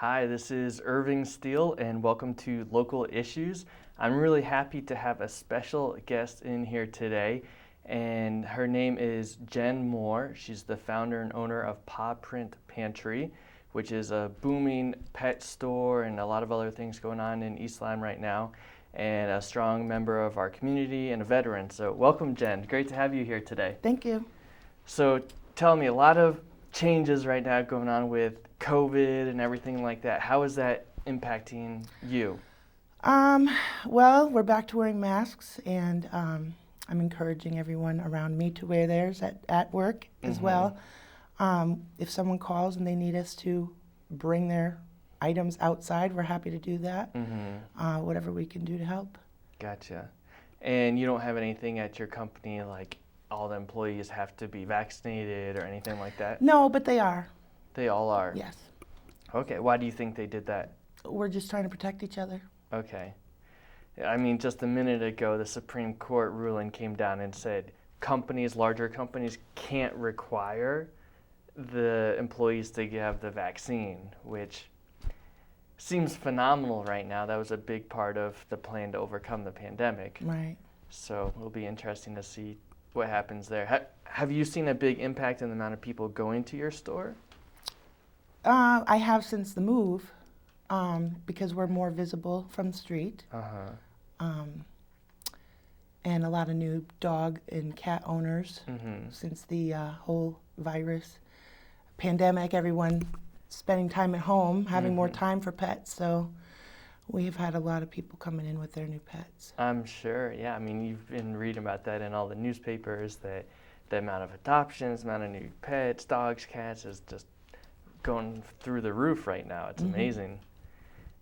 Hi, this is Irving Steele, and welcome to Local Issues. I'm really happy to have a special guest in here today, and her name is Jen Mohr. She's the founder and owner of Paw Print Pantry, which is a booming pet store and a lot of other things going on in East Lyme right now, and a strong member of our community and a veteran. So welcome, Jen. Great to have you here today. Thank you. So tell me, a lot of changes right now going on with COVID and everything like that. How is that impacting you? Well, we're back to wearing masks, and I'm encouraging everyone around me to wear theirs at work as well. If someone calls and they need us to bring their items outside, we're happy to do that. Whatever we can do to help. Gotcha. And you don't have anything at your company like all the employees have to be vaccinated or anything like that? No, but they are. They all are? Yes. Okay. Why do you think they did that? We're just trying to protect each other. Okay. I mean, just a minute ago, the Supreme Court ruling came down and said companies, larger companies, can't require the employees to have the vaccine, which seems phenomenal right now. That was a big part of the plan to overcome the pandemic. Right. So it'll be interesting to see what happens there. Have you seen a big impact in the amount of people going to your store? I have since the move, because we're more visible from the street. And a lot of new dog and cat owners since the whole virus pandemic. Everyone spending time at home, having more time for pets. So we've had a lot of people coming in with their new pets. I'm sure, yeah. I mean, you've been reading about that in all the newspapers, that the amount of adoptions, the amount of new pets, dogs, cats is just going through the roof right now. It's amazing.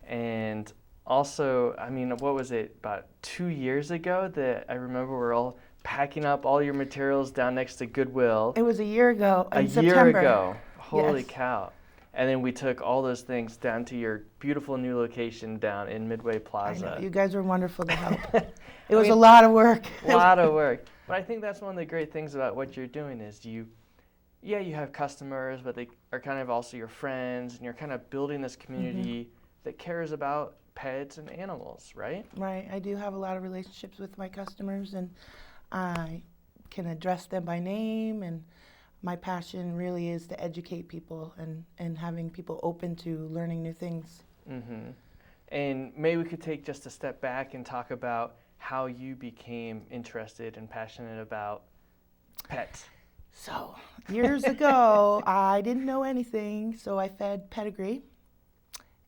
And also, I mean, what was it, about 2 years ago that I remember we're all packing up all your materials down next to Goodwill? It was a year ago in September. A year ago. Holy Yes. cow. And then we took all those things down to your beautiful new location down in Midway Plaza. I know, you guys were wonderful to help. It was a lot of work. A lot of work. But I think that's one of the great things about what you're doing is you have customers, but they are kind of also your friends, and you're kind of building this community that cares about pets and animals, right? Right. I do have a lot of relationships with my customers, and I can address them by name, and my passion really is to educate people and having people open to learning new things. And maybe we could take just a step back and talk about how you became interested and passionate about pets. So, years ago, I didn't know anything, so I fed pedigree.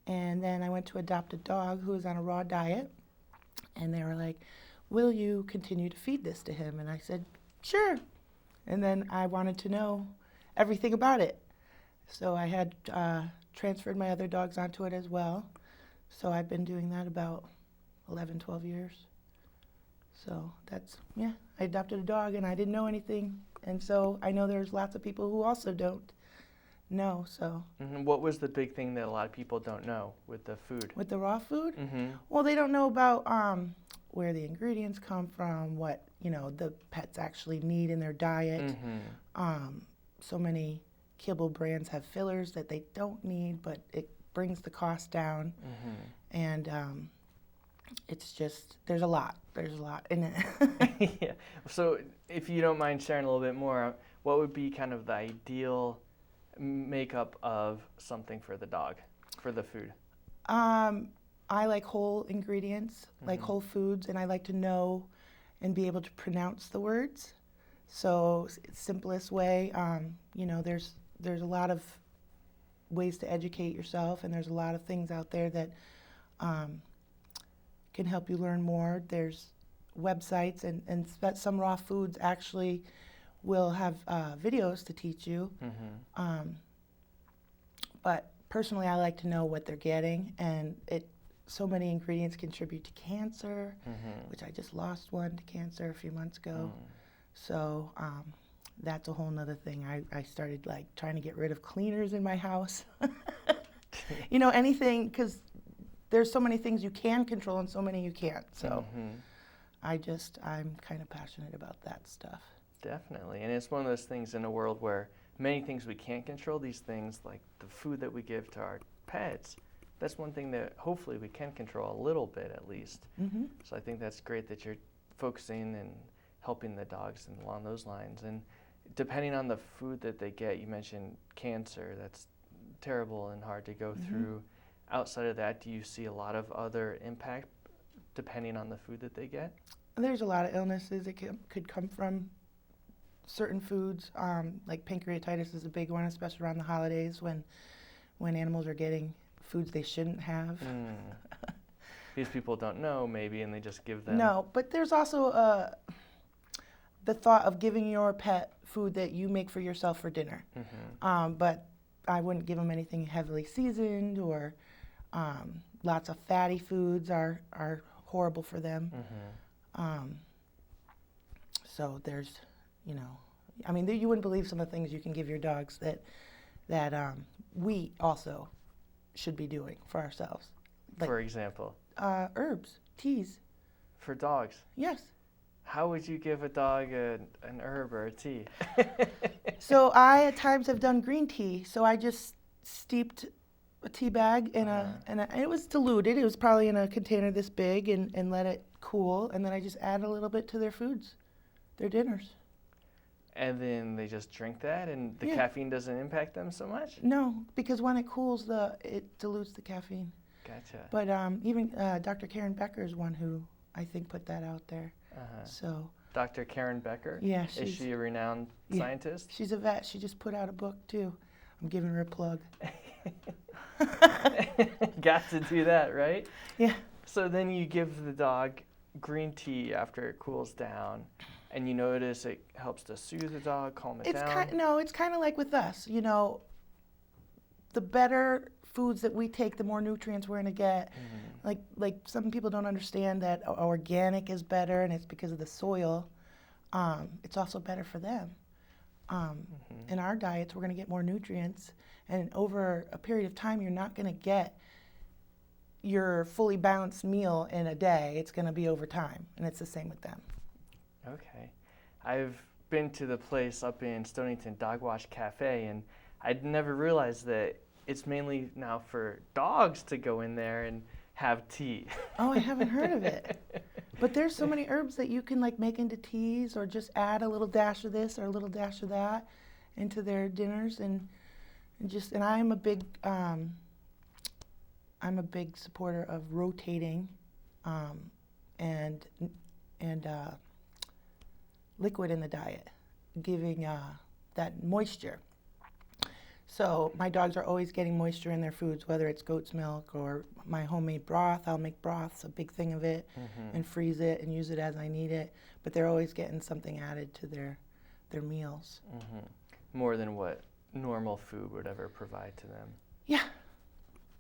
And then I went to adopt a dog who was on a raw diet. And they were like, will you continue to feed this to him? And I said, sure. And then I wanted to know everything about it. So I had transferred my other dogs onto it as well. So I've been doing that about 11, 12 years. So that's, I adopted a dog and I didn't know anything. And so I know there's lots of people who also don't know, so. What was the big thing that a lot of people don't know with the food? With the raw food? Well, they don't know about where the ingredients come from, what, the pets actually need in their diet. So many kibble brands have fillers that they don't need, but it brings the cost down. And it's just, there's a lot in it. Yeah. So if you don't mind sharing a little bit more, what would be kind of the ideal makeup of something for the dog, for the food? I like whole ingredients, like whole foods, and I like to know and be able to pronounce the words. So simplest way, there's a lot of ways to educate yourself, and there's a lot of things out there that can help you learn more. There's websites, and some raw foods actually will have videos to teach you. But personally, I like to know what they're getting, and so many ingredients contribute to cancer, which I just lost one to cancer a few months ago. So that's a whole nother thing. I started trying to get rid of cleaners in my house. Anything, because there's so many things you can control and so many you can't. So I'm kind of passionate about that stuff. Definitely. And it's one of those things in a world where many things we can't control, these things like the food that we give to our pets, that's one thing that hopefully we can control a little bit at least. Mm-hmm. So I think that's great that you're focusing and helping the dogs and along those lines. And depending on the food that they get, you mentioned cancer, that's terrible and hard to go through. Outside of that, do you see a lot of other impact depending on the food that they get? There's a lot of illnesses that could come from certain foods, like pancreatitis is a big one, especially around the holidays when animals are getting foods they shouldn't have. These people don't know maybe, and they just give them. No, but there's also the thought of giving your pet food that you make for yourself for dinner. But I wouldn't give them anything heavily seasoned, or lots of fatty foods are horrible for them. So there's, I mean, you wouldn't believe some of the things you can give your dogs that we also should be doing for ourselves. Like, for example? Herbs, teas. For dogs? Yes. How would you give a dog an herb or a tea? So I at times have done green tea. So I just steeped a tea bag in and it was diluted. It was probably in a container this big, and let it cool. And then I just add a little bit to their foods, their dinners. And then they just drink that, and the caffeine doesn't impact them so much? No, because when it cools, it dilutes the caffeine. Gotcha. But even Dr. Karen Becker is one who I think put that out there. So. Dr. Karen Becker? Yeah. Is she a renowned scientist? She's a vet. She just put out a book, too. I'm giving her a plug. Got to do that, right? Yeah. So then you give the dog green tea after it cools down, and you notice it helps to soothe the dog, calm it down? It's kind of like with us. The better foods that we take, the more nutrients we're going to get. Like some people don't understand that organic is better, and it's because of the soil. It's also better for them. In our diets, we're going to get more nutrients, and over a period of time, you're not going to get your fully balanced meal in a day. It's going to be over time, and it's the same with them. Okay. I've been to the place up in Stonington, Dog Wash Cafe, and I'd never realized that it's mainly now for dogs to go in there and have tea. Oh, I haven't heard of it. But there's so many herbs that you can make into teas, or just add a little dash of this or a little dash of that into their dinners, and I'm a big supporter of rotating and liquid in the diet, giving that moisture. So my dogs are always getting moisture in their foods, whether it's goat's milk or my homemade broth. I'll make broths, a big thing of it, and freeze it and use it as I need it. But they're always getting something added to their meals. More than what normal food would ever provide to them. Yeah.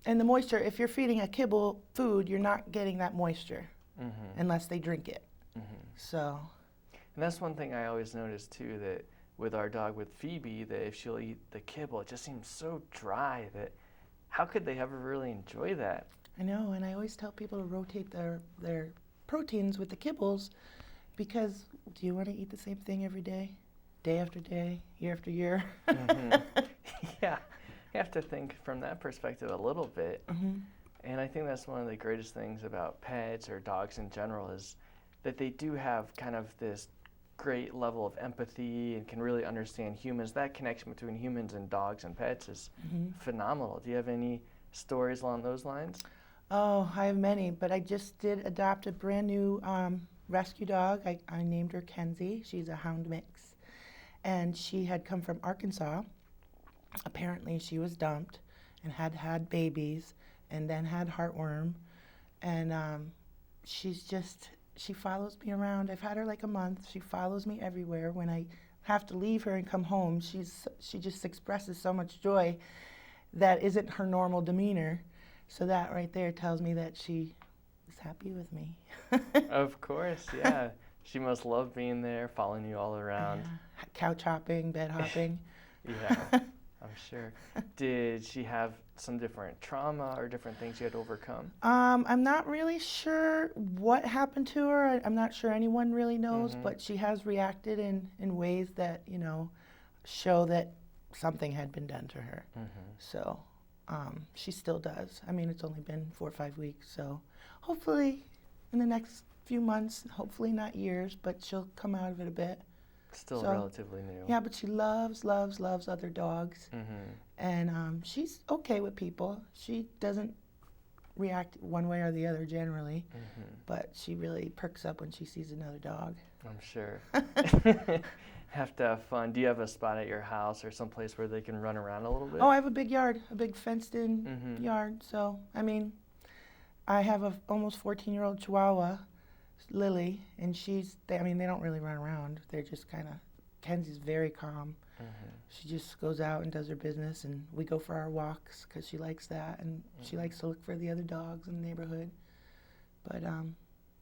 And the moisture, if you're feeding a kibble food, you're not getting that moisture unless they drink it. So. And that's one thing I always notice too, that with our dog, with Phoebe, that if she'll eat the kibble, it just seems so dry that how could they ever really enjoy that? I know, and I always tell people to rotate their proteins with the kibbles, because do you want to eat the same thing every day after day, year after year? Yeah, you have to think from that perspective a little bit. And I think that's one of the greatest things about pets or dogs in general, is that they do have kind of this great level of empathy and can really understand humans. That connection between humans and dogs and pets is phenomenal. Do you have any stories along those lines? Oh, I have many, but I just did adopt a brand new rescue dog. I named her Kenzie. She's a hound mix. And she had come from Arkansas. Apparently she was dumped and had babies and then had heartworm. And she follows me around. I've had her like a month. She follows me everywhere. When I have to leave her and come home, she just expresses so much joy that isn't her normal demeanor. So that right there tells me that she is happy with me. Of course, yeah. She must love being there, following you all around. Yeah. Couch hopping, bed hopping. Yeah, I'm sure. Did she have some different trauma or different things you had to overcome? I'm not really sure what happened to her. I'm not sure anyone really knows, but she has reacted in ways that, show that something had been done to her. So She still does. I mean, it's only been 4 or 5 weeks, so hopefully in the next few months, hopefully not years, but she'll come out of it a bit. Still So, relatively new. yeah, but she loves other dogs. And she's okay with people. She doesn't react one way or the other generally, but she really perks up when she sees another dog. I'm sure. Have to have fun. Do you have a spot at your house or someplace where they can run around a little bit? Oh, I have a big yard, a big fenced-in yard. So, I mean, I have a almost 14-year-old Chihuahua, Lily, and they don't really run around. They're just kind of, Kenzie's very calm. She just goes out and does her business, and we go for our walks because she likes that, and she likes to look for the other dogs in the neighborhood. But,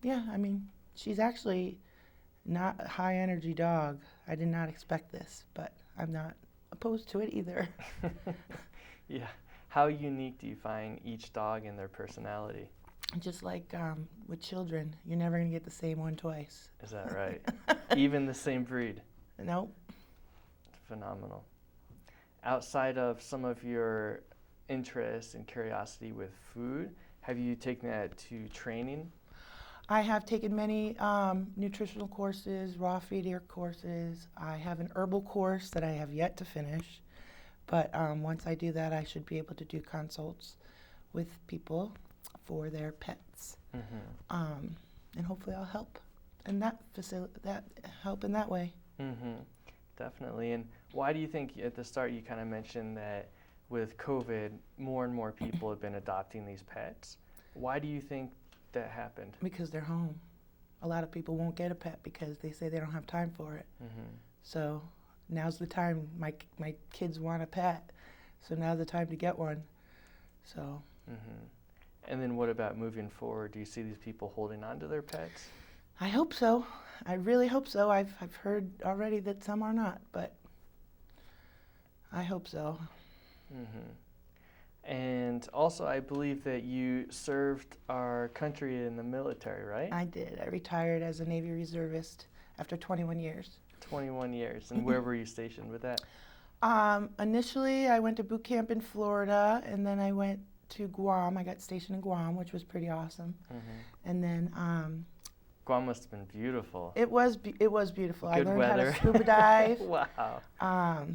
yeah, I mean, she's actually not a high-energy dog. I did not expect this, but I'm not opposed to it either. Yeah. How unique do you find each dog and their personality? Just like with children, you're never going to get the same one twice. Is that right? Even the same breed? Nope. Phenomenal. Outside of some of your interest and curiosity with food, have you taken that to training? I have taken many nutritional courses, raw feed air courses. I have an herbal course that I have yet to finish. But once I do that, I should be able to do consults with people for their pets. And hopefully I'll help in that help in that way. Definitely. And why do you think at the start you kind of mentioned that with COVID, more and more people have been adopting these pets? Why do you think that happened? Because they're home. A lot of people won't get a pet because they say they don't have time for it. So now's the time. My kids want a pet, so now's the time to get one. So. And then what about moving forward? Do you see these people holding on to their pets? I hope so. I really hope so. I've heard already that some are not, but I hope so. And also, I believe that you served our country in the military, right? I did. I retired as a Navy reservist after 21 years. 21 years. And where were you stationed with that? Initially, I went to boot camp in Florida, and then I went to Guam. I got stationed in Guam, which was pretty awesome. And then Guam must have been beautiful. it was beautiful. Good I learned weather. how to scuba dive. Wow.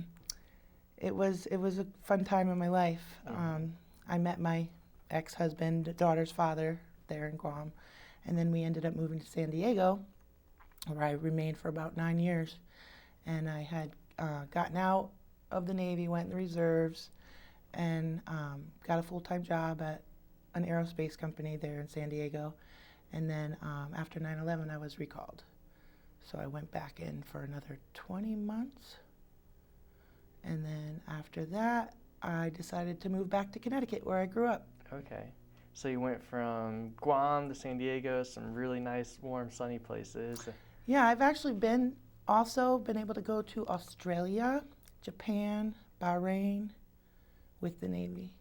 It was a fun time in my life. I met my ex-husband, daughter's father, there in Guam, and then we ended up moving to San Diego, where I remained for about 9 years. And I had gotten out of the Navy, went in the reserves, and got a full-time job at an aerospace company there in San Diego. And then after 9/11, I was recalled. So I went back in for another 20 months. And then after that, I decided to move back to Connecticut, where I grew up. Okay. So you went from Guam to San Diego, some really nice, warm, sunny places. Yeah, I've actually been able to go to Australia, Japan, Bahrain with the Navy.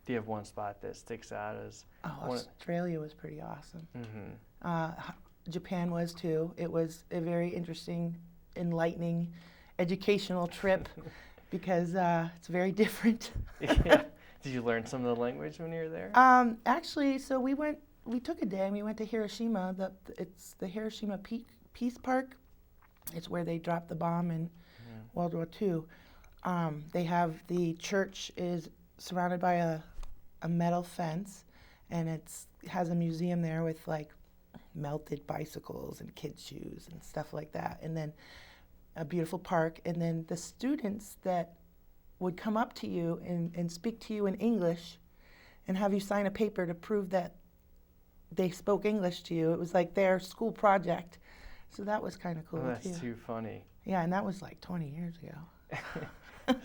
Do you have one spot that sticks out as Australia was pretty awesome. Japan was too. It was a very interesting, enlightening, educational trip because it's very different. Yeah. Did you learn some of the language when you were there? Actually, so we took a day and we went to Hiroshima. It's the Hiroshima Peace Park. It's where they dropped the bomb in World War II. They have the church is surrounded by a metal fence, and it has a museum there with like melted bicycles and kids' shoes and stuff like that, and then a beautiful park. And then the students that would come up to you and speak to you in English and have you sign a paper to prove that they spoke English to you. It was like their school project. So that was kind of cool, that's too funny. Yeah, and that was like 20 years ago.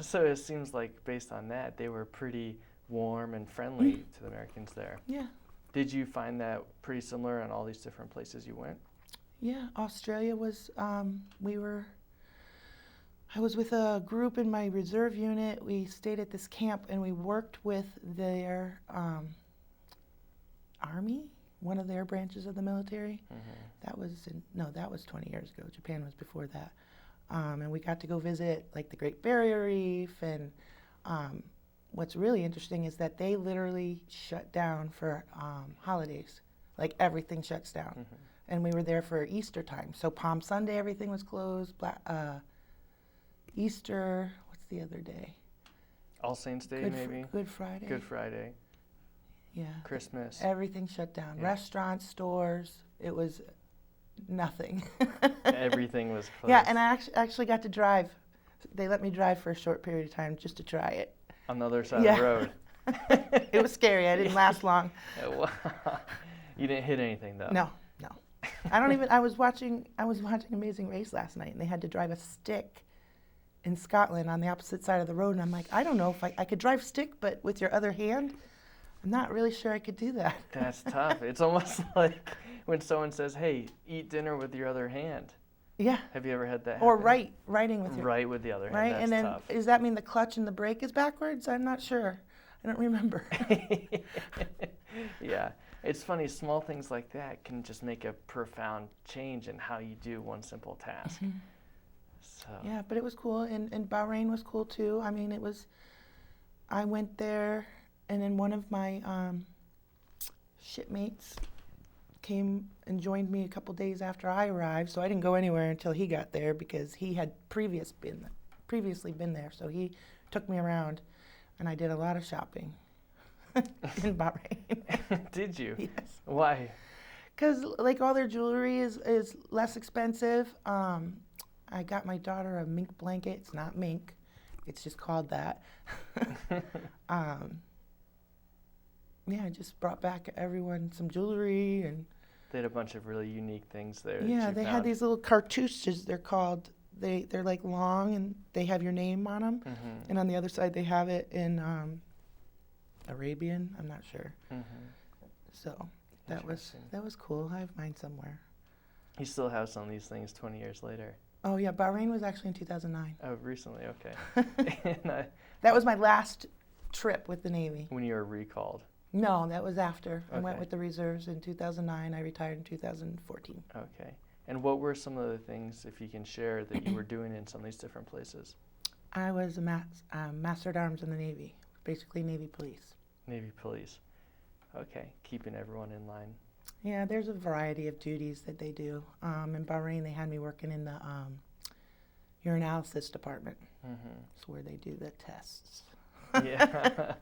So it seems like based on that, they were pretty warm and friendly to the Americans there. Yeah. Did you find that pretty similar in all these different places you went? Yeah, Australia was, I was with a group in my reserve unit. We stayed at this camp and we worked with their army, one of their branches of the military. That was 20 years ago. Japan was before that. And we got to go visit like the Great Barrier Reef and what's really interesting is that they literally shut down for holidays. Like everything shuts down. Mm-hmm. And we were there for Easter time. So Palm Sunday, everything was closed. Easter, what's the other day? All Saints Day, maybe? Good Friday. Good Friday. Yeah. Christmas. Everything shut down. Yeah. Restaurants, stores, it was nothing. Everything was closed. Yeah, and I actually got to drive. They let me drive for a short period of time just to try it. On the other side of the road. It was scary. I didn't last long. You didn't hit anything, though. No. I was watching Amazing Race last night, and they had to drive a stick in Scotland on the opposite side of the road, and I'm like, I don't know if I could drive stick, but with your other hand, I'm not really sure I could do that. That's tough. It's almost like when someone says, hey, eat dinner with your other hand. Yeah. Have you ever had that happen? Or writing with your... Right with the other hand, right? that's and then, tough. Does that mean the clutch and the brake is backwards? I'm not sure. I don't remember. Yeah. It's funny, small things like that can just make a profound change in how you do one simple task. Mm-hmm. So. Yeah, but it was cool, and Bahrain was cool too. I mean, I went there, and then one of my shipmates came and joined me a couple days after I arrived, so I didn't go anywhere until he got there because he had previously been there, so he took me around, and I did a lot of shopping. In Bahrain. Did you? Yes. Why? Because like all their jewelry is less expensive. I got my daughter a mink blanket. It's not mink. It's just called that. Yeah, I just brought back everyone some jewelry and. They had a bunch of really unique things there. Yeah, they had these little cartouches. They're called. They're like long and they have your name on them. Mm-hmm. And on the other side they have it in. Arabian, I'm not sure. Mm-hmm. So that was cool. I have mine somewhere. You still have some of these things 20 years later. Oh yeah, Bahrain was actually in 2009. Oh, recently, okay. That was my last trip with the Navy. When you were recalled? No, that was after. Okay. I went with the reserves in 2009. I retired in 2014. Okay. And what were some of the things, if you can share, that you were doing in some of these different places? I was a master at arms in the Navy, basically Navy police. Navy police. Okay, keeping everyone in line. Yeah, there's a variety of duties that they do. In Bahrain, they had me working in the urinalysis department. Mm-hmm. It's where they do the tests. Yeah.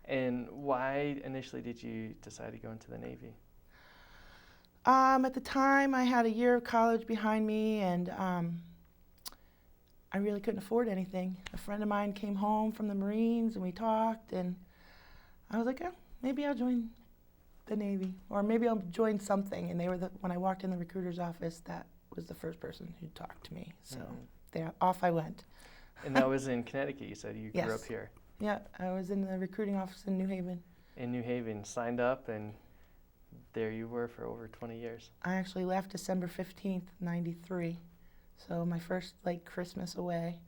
And why initially did you decide to go into the Navy? At the time, I had a year of college behind me, and I really couldn't afford anything. A friend of mine came home from the Marines, and we talked, and I was like, oh, maybe I'll join the Navy, or maybe I'll join something. And they were when I walked in the recruiter's office, that was the first person who talked to me. So off I went. And that was in Connecticut, you said you grew up here? Yeah, I was in the recruiting office in New Haven. In New Haven, signed up, and there you were for over 20 years. I actually left December 15th, 93. So my first Christmas away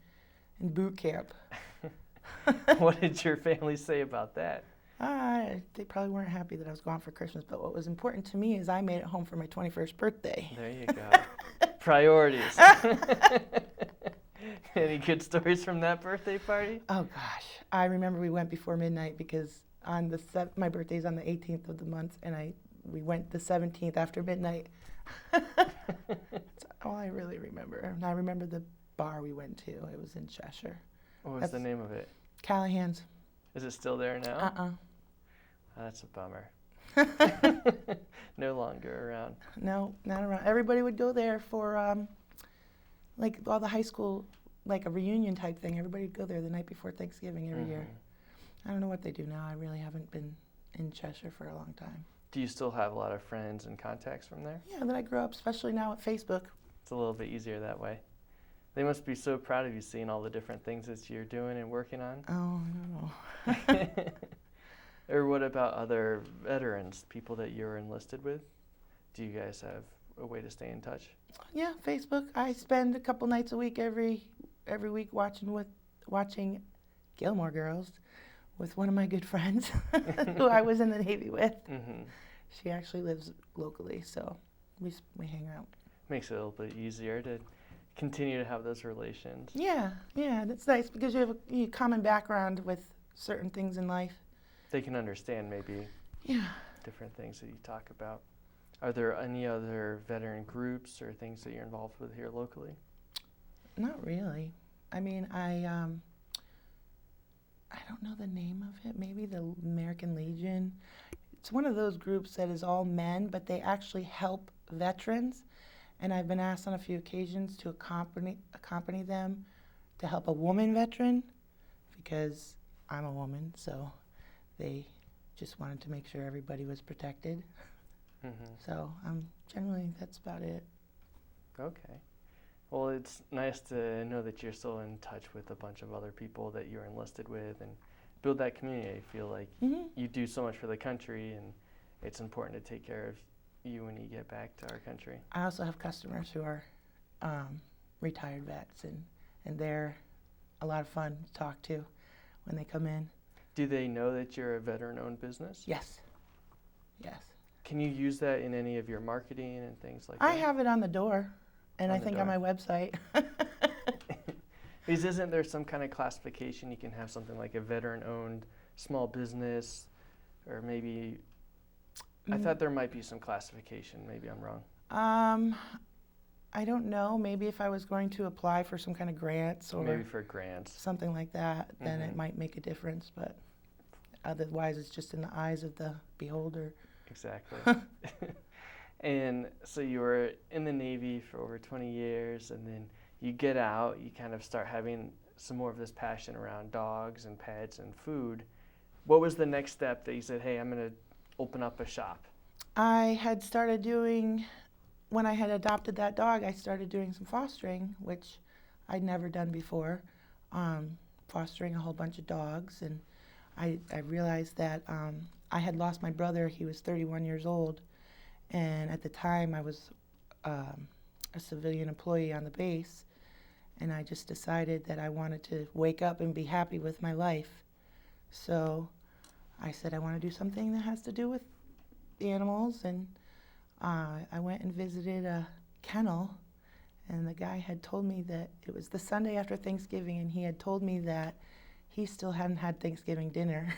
in boot camp. What did your family say about that? They probably weren't happy that I was gone for Christmas, but what was important to me is I made it home for my 21st birthday. There you go. Priorities. Any good stories from that birthday party? Oh, gosh. I remember we went before midnight because my birthday's on the 18th of the month, and we went the 17th after midnight. That's all I really remember. And I remember the bar we went to. It was in Cheshire. What was the name of it? Callahan's. Is it still there now? Oh, that's a bummer. No longer around. No, not around. Everybody would go there for all the high school, a reunion type thing. Everybody would go there the night before Thanksgiving every year. I don't know what they do now. I really haven't been in Cheshire for a long time. Do you still have a lot of friends and contacts from there? Yeah, that I grew up, especially now at Facebook. It's a little bit easier that way. They must be so proud of you seeing all the different things that you're doing and working on. Oh, I don't know. Or what about other veterans, people that you're enlisted with? Do you guys have a way to stay in touch? Yeah, Facebook. I spend a couple nights a week every week watching Gilmore Girls with one of my good friends who I was in the Navy with. Mm-hmm. She actually lives locally, so we hang out. Makes it a little bit easier to continue to have those relations. Yeah, that's nice because you have a common background with certain things in life. They can understand maybe different things that you talk about. Are there any other veteran groups or things that you're involved with here locally? Not really. I mean, I don't know the name of it. Maybe the American Legion. It's one of those groups that is all men, but they actually help veterans. And I've been asked on a few occasions to accompany them to help a woman veteran, because I'm a woman, so they just wanted to make sure everybody was protected. So generally, that's about it. Okay. Well, it's nice to know that you're still in touch with a bunch of other people that you're enlisted with and build that community. I feel like you do so much for the country, and it's important to take care of you when you get back to our country. I also have customers who are retired vets, and they're a lot of fun to talk to when they come in. Do they know that you're a veteran-owned business? Yes. Yes. Can you use that in any of your marketing and things like that? I have it on the door, and I think on my website. Isn't there some kind of classification? You can have something like a veteran-owned small business, or maybe, I thought there might be some classification. Maybe I'm wrong. I don't know. Maybe if I was going to apply for some kind of grants or maybe for grants, something like that, then it might make a difference. But otherwise, it's just in the eyes of the beholder. Exactly. And so you were in the Navy for over 20 years, and then you get out, you kind of start having some more of this passion around dogs and pets and food. What was the next step that you said, hey, I'm going to open up a shop? I had started doing, when I had adopted that dog, I started doing some fostering, which I'd never done before, fostering a whole bunch of dogs. And I realized that I had lost my brother. He was 31 years old. And at the time, I was a civilian employee on the base. And I just decided that I wanted to wake up and be happy with my life. So I said, I want to do something that has to do with the animals. And I went and visited a kennel. And the guy had told me that it was the Sunday after Thanksgiving, and he had told me that he still hadn't had Thanksgiving dinner.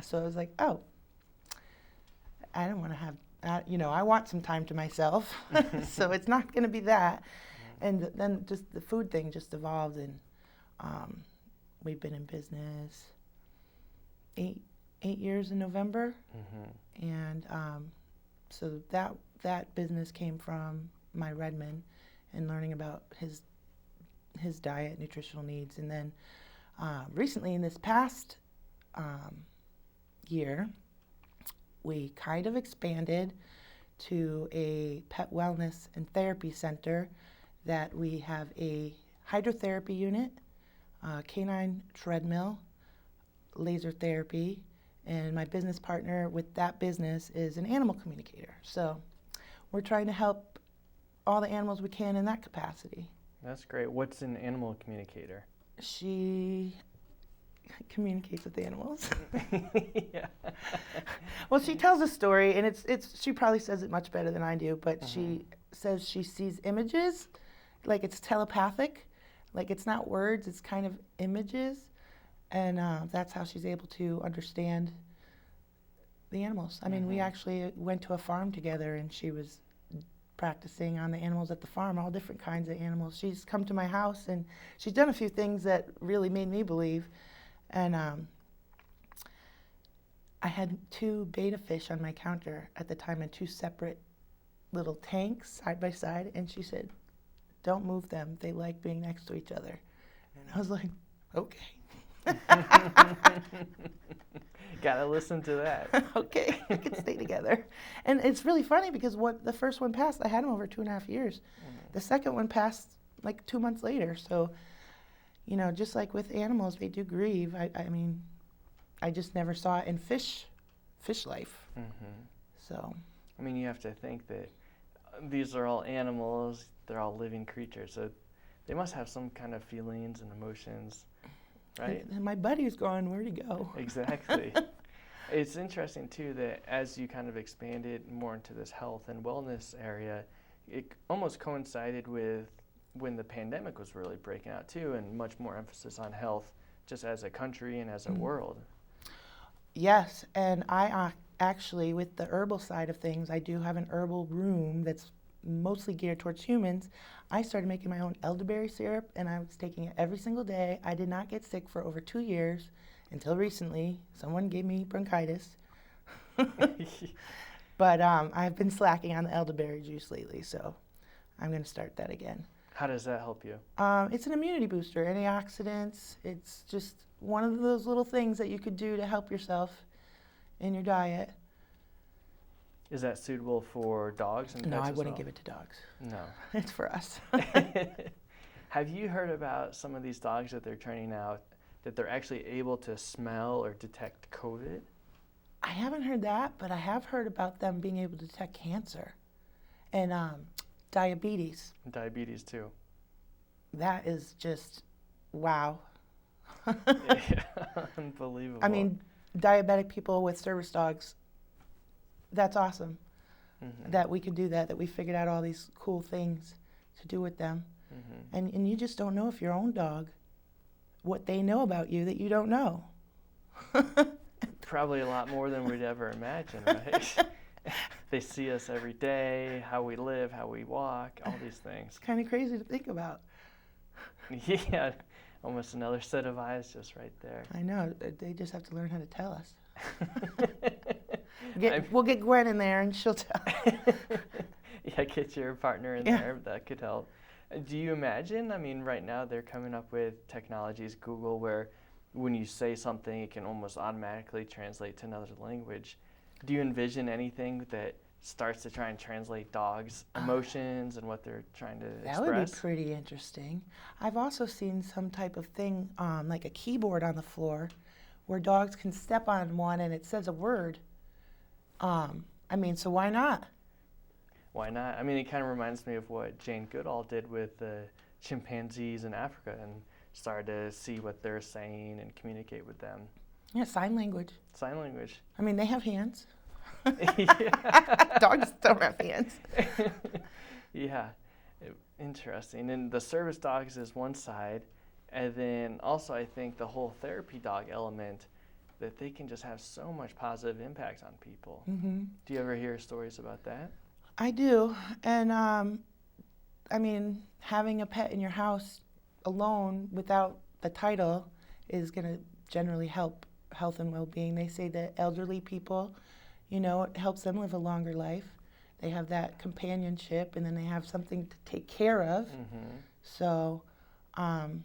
So I was like, oh, I don't want to have that. I want some time to myself. So it's not going to be that. And then just the food thing just evolved, and we've been in business 8 years in November. And so that business came from my Redmond and learning about his diet, nutritional needs. And then recently in this past year, we kind of expanded to a pet wellness and therapy center that we have a hydrotherapy unit, canine treadmill, laser therapy, and my business partner with that business is an animal communicator. So we're trying to help all the animals we can in that capacity. That's great. What's an animal communicator? She communicates with animals. Yeah. Well, she tells a story, and she probably says it much better than I do, but she says she sees images, like it's telepathic, like it's not words, it's kind of images, and that's how she's able to understand the animals. I mean, we actually went to a farm together, and she was practicing on the animals at the farm, all different kinds of animals. She's come to my house, and she's done a few things that really made me believe. And I had 2 betta fish on my counter at the time in 2 separate little tanks side by side, and she said, don't move them, they like being next to each other. And I was like, okay. Gotta listen to that. Okay, we can stay together. And it's really funny because the first one passed, I had him over 2.5 years. The second one passed like 2 months later. So, just like with animals, they do grieve. I mean, I just never saw it in fish life. So. I mean, you have to think that these are all animals, they're all living creatures, so they must have some kind of feelings and emotions, right? And my buddy's going, where'd he go? Exactly. It's interesting, too, that as you kind of expanded more into this health and wellness area, it almost coincided with when the pandemic was really breaking out, too, and much more emphasis on health just as a country and as a world. Yes, and I actually, with the herbal side of things, I do have an herbal room that's mostly geared towards humans. I started making my own elderberry syrup, and I was taking it every single day. I did not get sick for over 2 years until recently. Someone gave me bronchitis. But I've been slacking on the elderberry juice lately, so I'm going to start that again. How does that help you? It's an immunity booster, antioxidants. It's just one of those little things that you could do to help yourself in your diet. Is that suitable for dogs and pets? No, I as wouldn't well? give it to dogs. No. It's for us. Have you heard about some of these dogs that they're training out that they're actually able to smell or detect COVID? I haven't heard that, but I have heard about them being able to detect cancer and diabetes. Diabetes too. That is just wow. Yeah, unbelievable. I mean, diabetic people with service dogs, that's awesome. Mm-hmm. That we can do that we figured out all these cool things to do with them. Mm-hmm. And you just don't know if your own dog, what they know about you that you don't know. Probably a lot more than we'd ever imagine, right? They see us every day, how we live, how we walk, all these things. It's kind of crazy to think about. Yeah, almost another set of eyes just right there. I know. They just have to learn how to tell us. We'll get Gwen in there and she'll tell. Yeah, get your partner in there. That could help. Do you imagine, I mean, right now they're coming up with technologies, Google, where when you say something, it can almost automatically translate to another language. Do you envision anything that starts to try and translate dogs' emotions and what they're trying to express? That would be pretty interesting. I've also seen some type of thing, like a keyboard on the floor, where dogs can step on one and it says a word. I mean, so why not? Why not? I mean, it kind of reminds me of what Jane Goodall did with the chimpanzees in Africa and started to see what they're saying and communicate with them. Yeah, sign language. Sign language. I mean, they have hands. Yeah. Dogs don't have hands. Yeah, interesting. And the service dogs is one side, and then also I think the whole therapy dog element, that they can just have so much positive impact on people. Mm-hmm. Do you ever hear stories about that? I do, and I mean, having a pet in your house alone without the title is going to generally help health and well-being. They say that elderly people, you know, it helps them live a longer life. They have that companionship, and then they have something to take care of. Mm-hmm. So I'm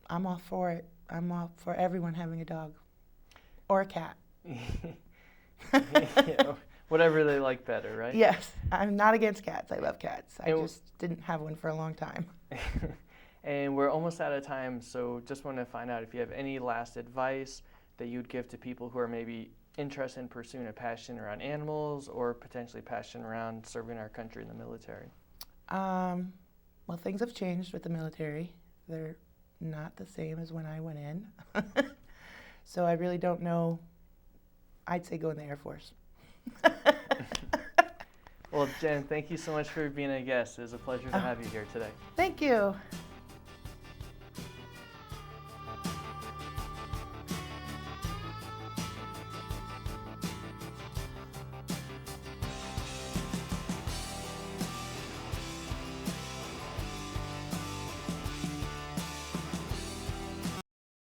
all for it. I'm all for everyone having a dog or a cat. Yeah, whatever they like better, right? Yes, I'm not against cats. I love cats. I just didn't have one for a long time. And we're almost out of time, so just want to find out if you have any last advice that you'd give to people who are maybe interested in pursuing a passion around animals or potentially passion around serving our country in the military. Well, things have changed with the military. They're not the same as when I went in. So I really don't know. I'd say go in the Air Force. Well, Jen, thank you so much for being a guest. It was a pleasure to have you here today. Thank you.